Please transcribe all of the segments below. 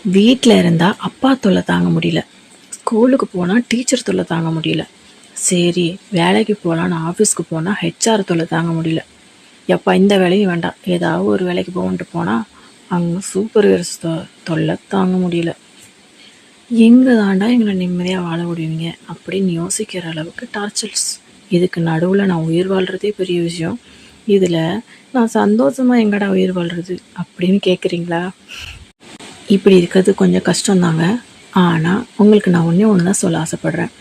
வீட்டில் இருந்தால் அப்பா தொல்லை தாங்க முடியல, ஸ்கூலுக்கு போனால் டீச்சர் தொல்லை தாங்க முடியல, சரி வேலைக்கு போகலான்னு ஆஃபீஸ்க்கு போனால் ஹெச்ஆர் தொல்லை தாங்க முடியல. எப்பா இந்த வேலையும் வேண்டாம், ஏதாவது ஒரு வேலைக்கு போகன்ட்டு போனால் அங்கே சூப்பர்வைசர்ஸ் தொல்லை தாங்க முடியல. எங்கே தாண்டா எங்களை நிம்மதியாக வாழ முடியுங்க அப்படின்னு யோசிக்கிற அளவுக்கு டார்ச்சர்ஸ். இதுக்கு நடுவில் நான் உயிர் வாழ்கிறதே பெரிய விஷயம், இதில் நான் சந்தோஷமாக எங்கடா உயிர் வாழ்கிறது அப்படின்னு கேட்குறீங்களா? இப்படி இருக்கிறது கொஞ்சம் கஷ்டம்தாங்க. ஆனால் உங்களுக்கு நான் ஒன்று தான் சொல்ல ஆசைப்பட்றேன்.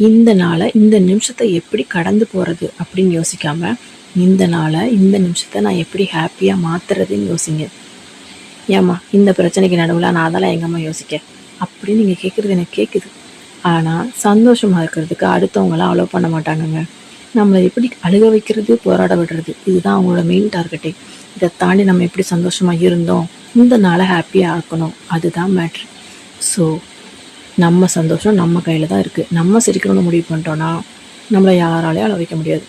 இந்த நாளை இந்த நிமிஷத்தை எப்படி கடந்து போகிறது அப்படின்னு யோசிக்காமல், இந்த நாளை இந்த நிமிஷத்தை நான் எப்படி ஹாப்பியாக மாற்றுறதுன்னு யோசிங்க. ஏம்மா இந்த பிரச்சனைக்கு நடுவில் நான் அதெல்லாம் எங்கம்மா யோசிக்க அப்படின்னு நீங்கள் கேட்குறது எனக்கு கேட்குது. ஆனால் சந்தோஷமாக இருக்கிறதுக்கு அடுத்தவங்களாம் அலோவ் பண்ண மாட்டாங்கங்க. நம்மளை எப்படி அழுக வைக்கிறது, போராட விடுறது, இதுதான் அவங்களோட மெயின் டார்கெட்டே. இதை தாண்டி நம்ம எப்படி சந்தோஷமாக இருந்தோம், இந்த நாளை ஹாப்பியாக ஆக்கணும், அதுதான் மேட்ரு. ஸோ நம்ம சந்தோஷம் நம்ம கையில் தான் இருக்குது. நம்ம சிரிக்கணும்னு முடிவு பண்ணிட்டோன்னா நம்மளை யாராலையும் அழ வைக்க முடியாது.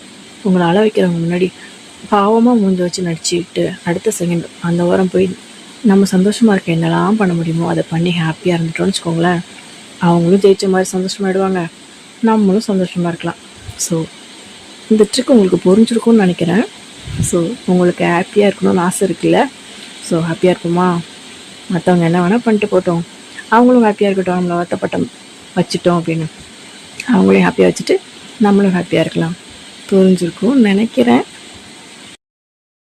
உங்களை அழ வைக்கிறவங்க முன்னாடி பாவமாக மூஞ்சி வச்சு நடிச்சுக்கிட்டு அடுத்த செகண்ட் அந்த வாரம் போய் நம்ம சந்தோஷமாக இருக்க என்னெல்லாம் பண்ண முடியுமோ அதை பண்ணி ஹாப்பியாக இருந்துட்டோம்னு வச்சுக்கோங்களேன், அவங்களும் ஜெயிச்ச மாதிரி சந்தோஷமாகிடுவாங்க, நம்மளும் சந்தோஷமாக இருக்கலாம். ஸோ இந்த ட்ரிக் உங்களுக்கு புரிஞ்சிருக்கும்னு நினைக்கிறேன். ஸோ உங்களுக்கு ஹாப்பியாக இருக்கணும்னு ஆசை இருக்குல்ல, ஸோ ஹாப்பியாக இருக்குமா, மற்றவங்க என்ன வேணால் பண்ணிட்டு போட்டோம், அவங்களும் ஹாப்பியாக இருக்கட்டும், நம்மளை வருத்தப்பட்டம் வச்சுட்டோம் அப்படின்னு அவங்களையும் ஹாப்பியாக வச்சுட்டு நம்மளும் ஹாப்பியாக இருக்கலாம். புரிஞ்சிருக்கும்னு நினைக்கிறேன்.